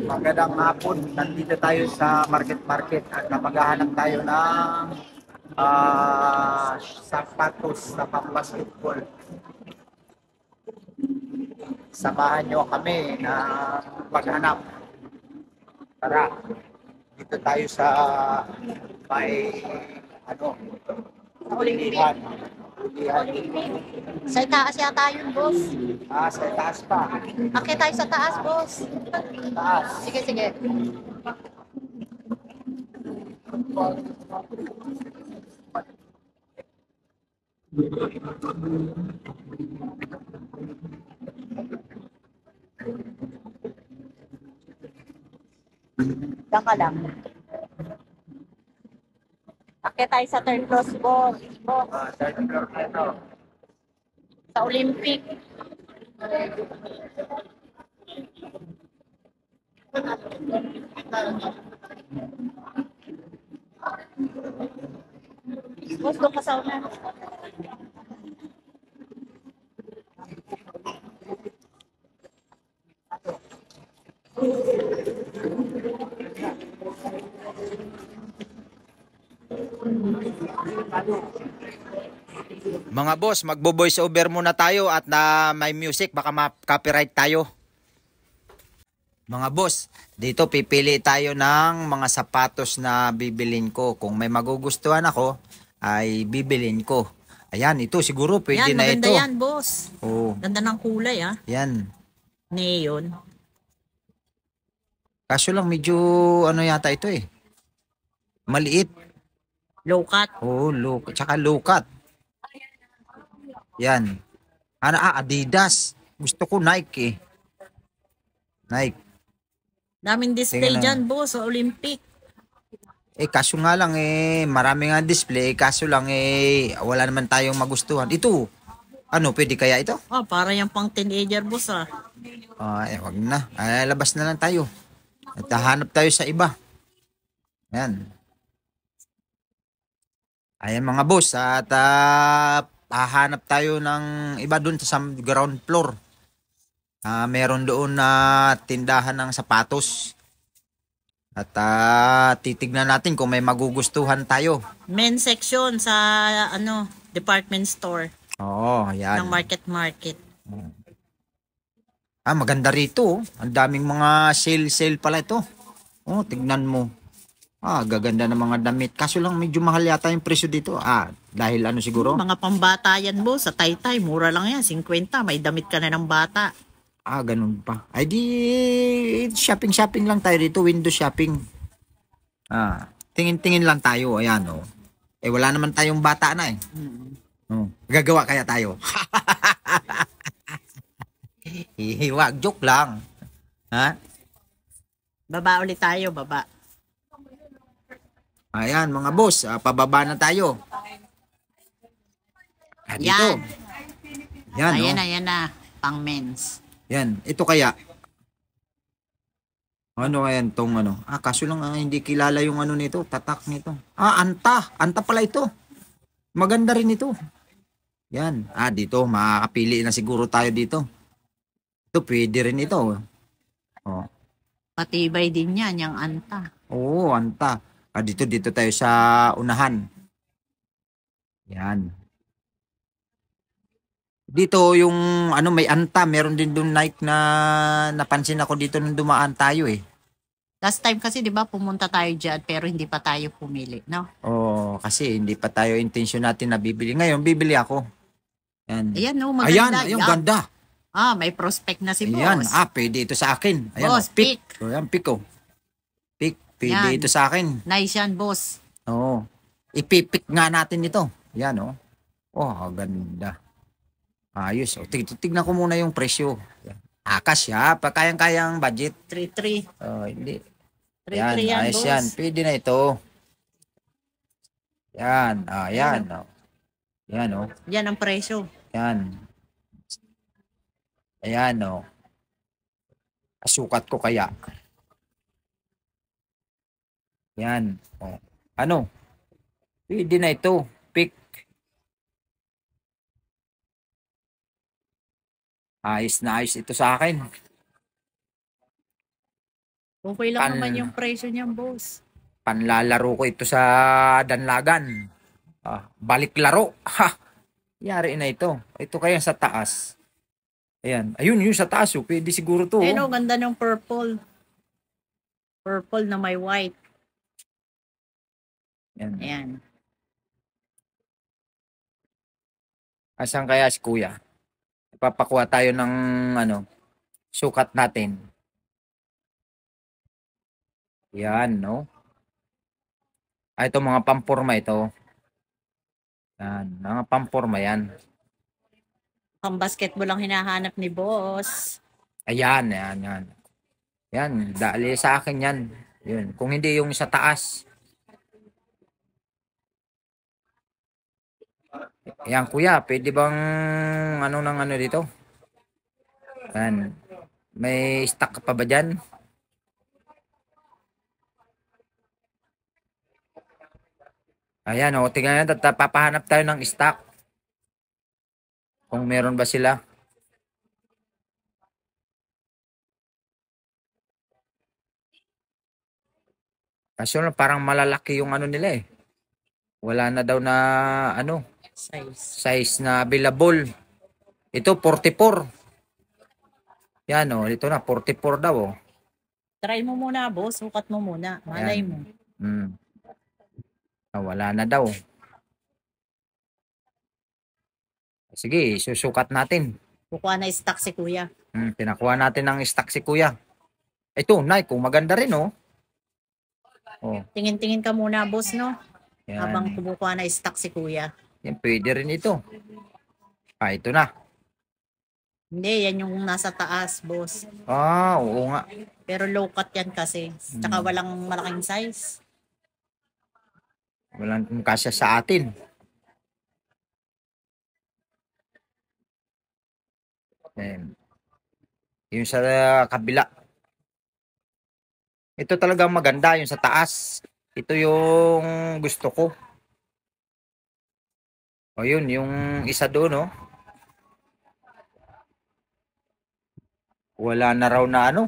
Magandang hapon. Nandito tayo sa market at maghahanap tayo ng sapatos sa pang-basketball. Samahan nyo kami na maghanap. Tara, dito tayo sa may ulihan. Sa taas yata yun, boss. Sa taas pa. Akit tayo sa taas, boss. Taas. Sige, sige. Diyan ka lang. Akit tayo sa third floor, boss. Third floor na ito. Sa Olympic. Boss, doon ka sa una. Mga boss, magbo-voice over muna tayo at na may music, baka ma-copyright tayo. Mga boss, dito pipili tayo ng mga sapatos na bibilin ko. Kung may magugustuhan ako, ay bibilin ko. Ayan, ito siguro pwede yan, na ito. Yan, boss. Oh. Ganda ng kulay, ah. Yan. Neon. Kaso lang medyo ano yata ito eh. Maliit. Low cut. Oh, tsaka low cut. Yan. Adidas. Gusto ko Nike eh. Nike. Daming display dyan, boss, sa Olympic. Kaso nga lang marami nga display, kaso lang wala naman tayong magustuhan. Ito, pwede kaya ito? Para yung pang teenager, boss, ah. Wag na. Labas na lang tayo. At hahanap tayo sa iba. Yan. Ayan mga boss, at hahanap tayo ng iba dun sa ground floor. Meron doon na tindahan ng sapatos. At titignan natin kung may magugustuhan tayo. Men's section sa department store. Oo, yan. Ng market. Maganda rito. Ang daming mga sale pala ito. Tignan mo. Gaganda ng mga damit. Kaso lang medyo mahal yata yung presyo dito. Dahil siguro? Mga pambata yan, boss. Sa Taytay, mura lang yan. 50, may damit ka na ng bata. Ganun pa. Ay di, shopping lang tayo dito. Window shopping. Tingin-tingin lang tayo. Ayan, wala naman tayong bata na eh. Gagawa kaya tayo. Wag, joke lang. Baba ulit tayo, baba. Ayan, mga boss. Pababa na tayo. Dito. Yan, Ayan na. Pang men's. Yan, ito kaya. Ano kaya itong kaso lang hindi kilala yung nito, tatak nito. Anta. Anta pala ito. Maganda rin ito. Yan. Dito, makakapili na siguro tayo dito. Ito, pwede rin ito. Patibay din yan, yung anta. Oo, anta. Dito tayo sa unahan. Yan. Dito yung may anta, meron din doon Nike na napansin ako dito nung dumaan tayo eh. Last time kasi 'di ba pumunta tayo diyan pero hindi pa tayo pumili, no? Kasi hindi pa tayo intention natin na bibili. Ngayon bibili ako. Yan. Ayan, maganda. Ayan, ganda. May prospect na si boss. Ayan, pwede ito sa akin. Ayan, boss, pick. Ayan, pick ko. Pick, pwede ito sa akin. Nice yan, boss. Ipipick nga natin ito. Yan, ganda. Ayos. Tignan ko muna yung presyo. Kasya. Kayang-kayang budget. 3-3. Hindi. 3-3 yan, ayos boss. yan. Pwede na ito. Yan. Yan. Yan, Yan ang presyo. Yan. Ayan, Sukat ko kaya. Yan. Oh. Ano? Pwede na ito. Pick. Ayos na ayos ito sa akin. Okay lang Pan- naman yung presyo niyan, boss. Panlalaro ko ito sa Danlagan. Balik laro. Ha! Yari na ito. Ito kaya sa taas. Ayan. Ayun, yung sa taas. Oh. Pwede siguro to. Ayun, oh, ganda ng purple. Purple na may white. Yan. Ayan. Asan kaya si kuya? Ipapakuha tayo ng sukat natin. Yan, no? Ito mga pamporma ito. Yan, mga pamporma yan. Pang basketball ang hinahanap ni boss. Ayan, yan, yan. Yan, dali sa akin yan. Yun, kung hindi yung sa taas. Yan, kuya, pwede bang ng dito? Yan. May stock ka pa ba dyan? Ayan, o, tingnan natin, papahanap tayo ng stock. Kung meron ba sila. Kasi parang malalaki yung nila eh. Wala na daw na size na available. Ito 44. Yan o, ito na 44 daw o. Try mo muna, boss. Sukat mo muna. Malay Ayan. mo. Wala na daw. Sige, susukat natin. Kukuha na stock si kuya. Pinakuha natin ng stock si kuya. Ito, Nay, kung maganda rin oh. Oh, Tingin-tingin ka muna, boss, no? yan. Habang kumukuha na stock si kuya. Yan, pwede rin ito. Ito na. Hindi, yan yung nasa taas, boss. Oo nga. Pero low cut yan kasi. Tsaka walang malaking size. Walang kasya sa atin. Yung sa kabila. Ito talagang maganda, yung sa taas. Ito yung gusto ko. O yun, yung isa doon, oh. Wala na raw na na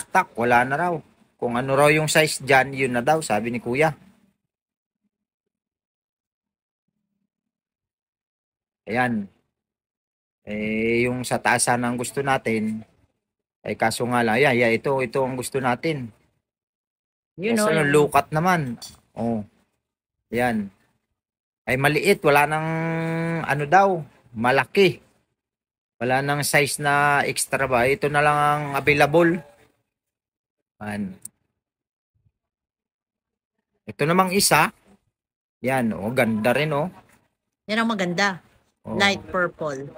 stock. Wala na raw. Kung ano raw yung size dyan, yun na daw, sabi ni kuya. Ayan. Yung sa taas sana ang gusto natin. Kaso nga lang, ito ang gusto natin. You Kasi know, low cut naman. Oh. Ayan. Maliit, wala nang daw, malaki. Wala nang size na extra ba? Ito na lang ang available. Ayan. Ito namang isa. Yan, oh, ganda rin oh. yan ang maganda. Oh. Light purple.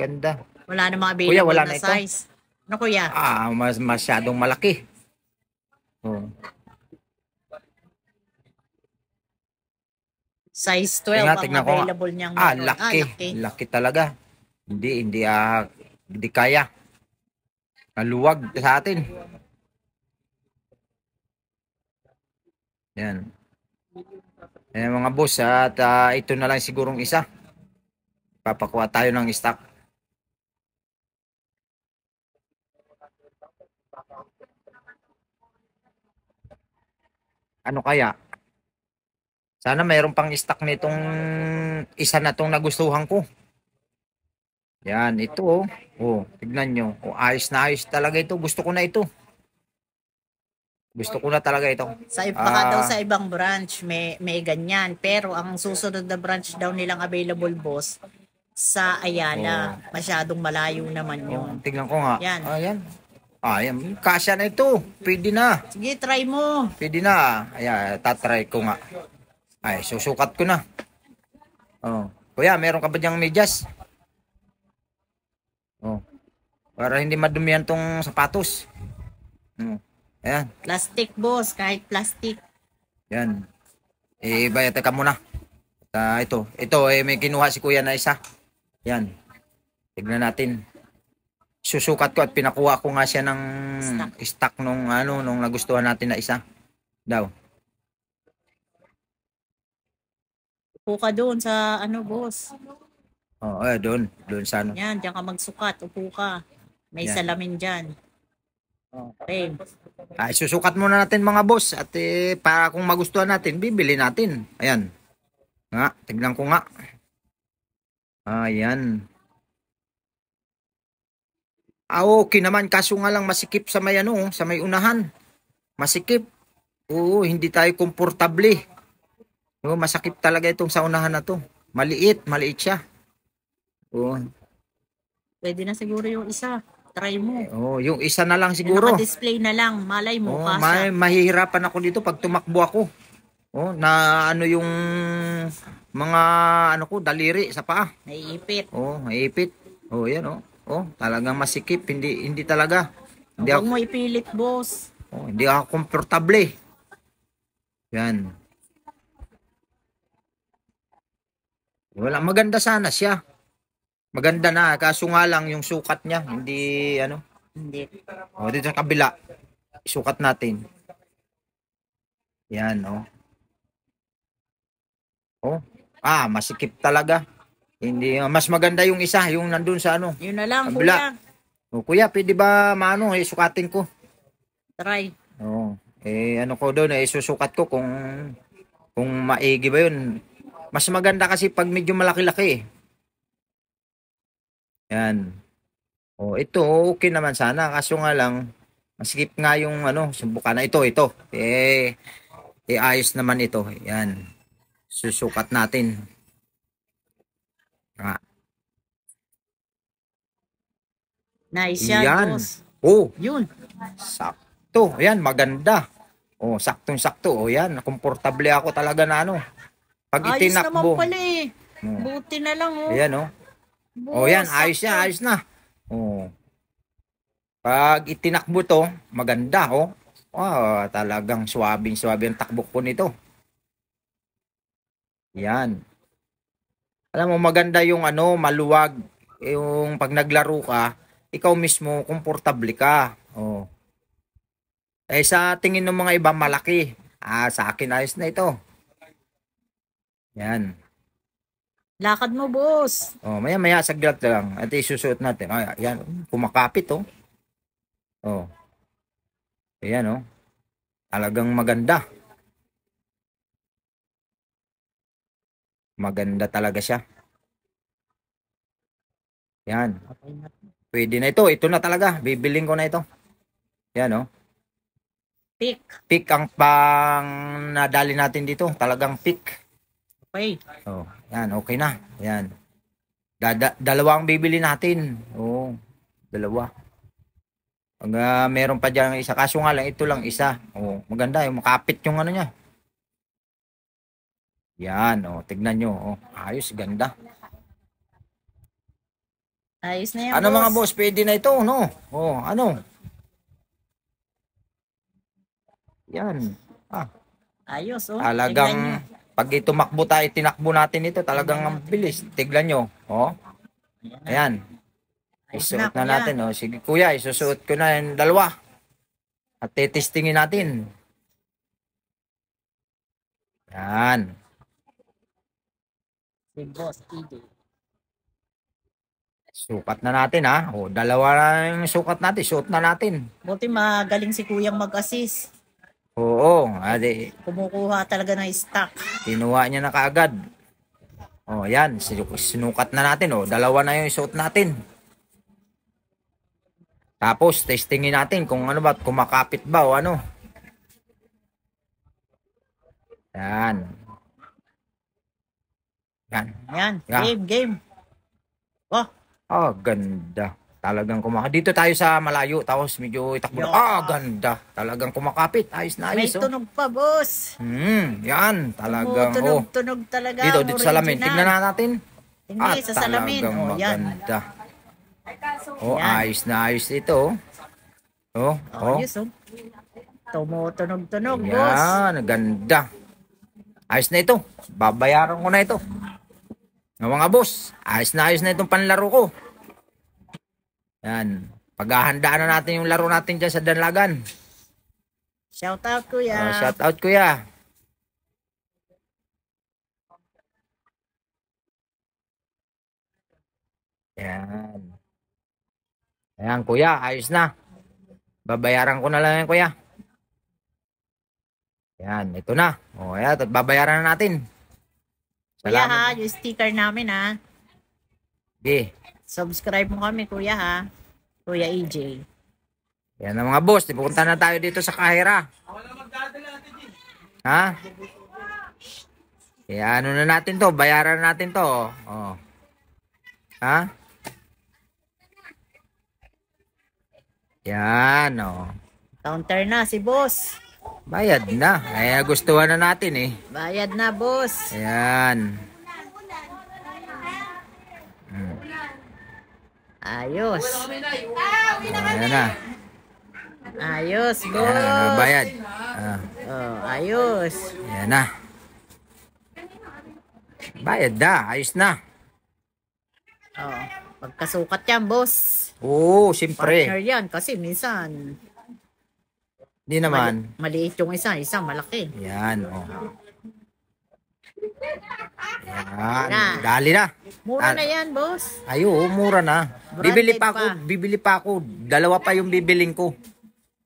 Ganda. Wala namang available Kuya, wala na na ito? size. Ano kuya? Masyadong malaki. Oh. Size 12 ang Tingnan ko nga. available niyang Laki. Laki talaga. Hindi kaya. Maluwag sa atin. Yan. Ayan mga boss, at ito na lang sigurong isa. Papakuha tayo ng stock. Ano kaya? Sana mayroon pang stock nitong isa na tong nagustuhan ko. Yan, ito oh. Oh, tignan nyo. Oh, ayos na ayos talaga ito. Gusto ko na ito. Gusto ko na talaga ito. Baka daw sa ibang branch may ganyan. Pero ang susunod na branch daw nilang available, boss, sa Ayala. Masyadong malayo naman yun. Tignan ko nga. Yan. Ayan. Ayan. Kasya na ito. Pwede na. Sige, try mo. Pwede na. Ayan, tatry ko nga. Susukat ko na. Oh. Kuya, meron ka ba diyang medyas? Oh. Para hindi madumihan tong sapatos. Ayan. Plastic, boss. Kahit plastic. Yan. Bayad ka muna. Ito, may kinuha si kuya na isa. Yan. Tignan natin. Susukat ko at pinakuha ko nga siya ng Stock. stock nung nung nagustuhan natin na isa daw. Upo ka doon sa boss. Oh, doon sa ano. Yan, diyan ka magsukat. Upo ka. May Yan. salamin dyan. Okay. Susukat muna natin mga boss at para kung magustuhan natin, bibili natin. Ayan. Nga, tignan ko nga. Ayan. Okay naman, kaso nga lang masikip sa may sa may unahan. Masikip. Oo, hindi tayo komportable. Oo, masakip talaga itong sa unahan na to. Maliit siya. Oo. Pwede na siguro yung isa. Try mo. Oh, yung isa na lang siguro. Naka-display na lang. Malay mo, Oh, kasha. mahihirapan ako dito pag tumakbo ako. Oh, na yung mga ko daliri sa paa. Naiipit. Oh, maipit. Oh, yan oh. Oh, talagang masikip, hindi talaga. Hindi Huwag ako, mo ipilit, boss. hindi ako komportable. Yan. Wala, maganda sana siya. Maganda na, kaso nga lang yung sukat niya, hindi Hindi. Oh, dito sa kabila. Sukat natin. Yan, oh. Oh. Masikip talaga. Hindi, mas maganda yung isa, yung nandun sa Yun na lang, kabila. kuya. Oh, kuya, pwede ba sukatin ko? Try. Oh, ko doon, susukat ko kung maigi ba yun. Mas maganda kasi pag medyo malaki-laki. Yan. Oh, ito okay naman sana kaso nga lang masikip nga yung subukan na ito. Ayos naman ito. Yan. Susukat natin. Nice yan, Yan. boss. Oh, Yun. sakto. Yan, maganda. Oh, saktong-sakto. Oh, yan. Komportable ako talaga na pag Ayos naman itinakbo. pala eh. Oh. Buti na lang, oh. Ayan, oh. Boss, Oh, yan. Ayos sakto. na, ayos na. Oh. Pag itinakbo to, maganda, oh. Talagang swabing-swabe ang takbo ko nito. Yan. Alam mo, maganda yung maluwag. Yung pag naglaro ka, ikaw mismo, komportable ka. Oh. Sa tingin ng mga iba, malaki. Sa akin, ayos na ito. Yan. Lakad mo, boss. Oh, maya saglit lang. At isusuot natin. Yan, kumakapit, oh. Oh. Ayan, oh. Talagang maganda. Maganda talaga siya. Yan. Pwede na ito. Ito na talaga. Bibiling ko na ito. Yan, oh. Pick. Pick ang pang nadali natin dito. Talagang pick. Okay. Oh, yan. Okay na. Yan. Dalawa ang bibili natin. Oh, dalawa. Pag meron pa dyan isa. Kaso nga lang, ito lang isa. Oh, maganda. Yung makapit yung niya. Yan. Oh, tignan nyo. Oh, ayos. Ganda. Ayos na yan, Mga boss? Pwede na ito, no? Oh, Yan. Ayos, oh. Tingnan nyo. Talagang pag tumakbo tayo, tinakbo natin ito, talagang ang bilis. Tignan nyo. Oh. Ayan. Ayos Isuot na kuya. natin. Oh. Sige kuya, isusuot ko na yung dalawa. At testingin natin. Yan. Si Boss Edo. Sukat na natin ha. O, dalawa na yung sukat natin. Suot na natin. Buti magaling si kuyang mag-assist. Oo. Adi, Kumukuha talaga ng stock. kinuha niya na kaagad. O, yan. Sinukat na natin. O, dalawa na yung suot natin. Tapos, testingin natin kung kumakapit ba o ano. Yan. Yan. Ayan. Yeah. Game. Oh, Ganda. Talagang dito tayo sa malayo. Tapos medyo itakbo. Yeah. Ganda. Talagang kumakapit. Ayos na may ayos. tunog pa, boss. Yan. Talagang, Tunog talaga. Dito sa salamin. Tignan na natin. Tingnan sa salamin. Talagang Oh, yan. maganda. Yan. Ayos na ayos ito. Oh. Ayos, oh. Tumutunog, boss. Yan. Ganda. Ayos na ito. Babayaran ko na ito. Mga boss, ayos na itong panlaro ko. Yan. Paghahandaan na natin yung laro natin dyan sa Danlagan. Shout out, kuya. Shout out, kuya. Yan. Ayan, kuya. Ayos na. Babayaran ko na lang yan, kuya. Yan, ito na. O, ayan. At babayaran na natin. Kuya Salamat. ha, yung sticker namin ha. Okay. Subscribe mo kami, kuya ha. Kuya EJ. Yan na mga boss. Pupunta na tayo dito sa Kahira. Ha? Kaya ano na natin to? Bayaran natin to. Oh. Ha? Yan, oh. Counter na si boss. Bayad na. Ay, gustuhan na natin eh. Bayad na, boss. Ayan. Ayos. Ayan na. Ayos, Ayan boss. na, bayad. Oh, ayos. Ayan na. Bayad na. Ayos na. Oh, pagkasukat yan, boss. Oo, siyempre. Partner yan kasi minsan Hindi naman. maliit yung isa malaki. Ayan, oh. Ayan. Na. Dali na. Mura na yan, boss. Ayo, mura na. Branded Bibili pa ako. Dalawa pa yung bibiling ko.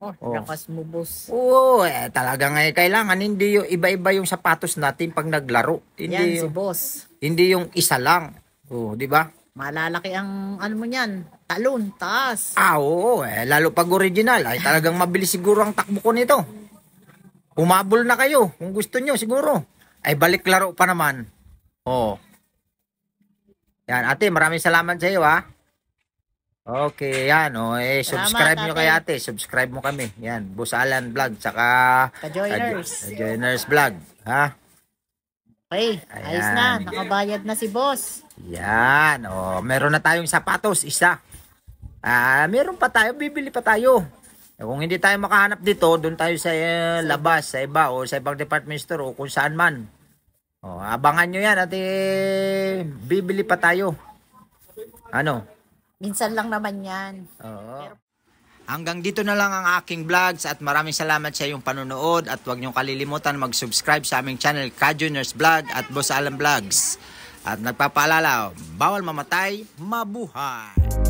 Oh, lakas mo, boss. Oo, talagang kailangan hindi yung iba-iba yung sapatos natin pag naglaro. Yan si Hindi boss. hindi yung isa lang. Oh, di ba? Malalaki ang ano mo niyan, talon, taas. Oo, lalo pag original ay talagang mabilis siguro ang takbo ko nito. Humabol na kayo kung gusto nyo siguro. Ay balik laro pa naman. Oh. Yan, ate, maraming salamat sa iyo ha. Okay, yan oh, subscribe Salamat, nyo kay ate, subscribe mo kami. Yan, Boss Alan Vlog tsaka Ka-joiners. Joiners Vlog, ha? Okay, ayos Ayan. na. Nakabayad na si boss. Yan, oh, meron na tayong sapatos, isa. Meron pa tayo, bibili pa tayo. Kung hindi tayo makahanap dito, doon tayo sa labas, sa iba o sa ibang department store o kung saan man. Oh, abangan nyo yan at bibili pa tayo. Ano? Minsan lang naman yan. Oo. Hanggang dito na lang ang aking vlogs at maraming salamat sa iyong panonood at huwag niyong kalilimutan mag-subscribe sa aming channel Ka-Juniors Vlog at Boss Alan Vlogs. At nagpapaalala, bawal mamatay, mabuhay!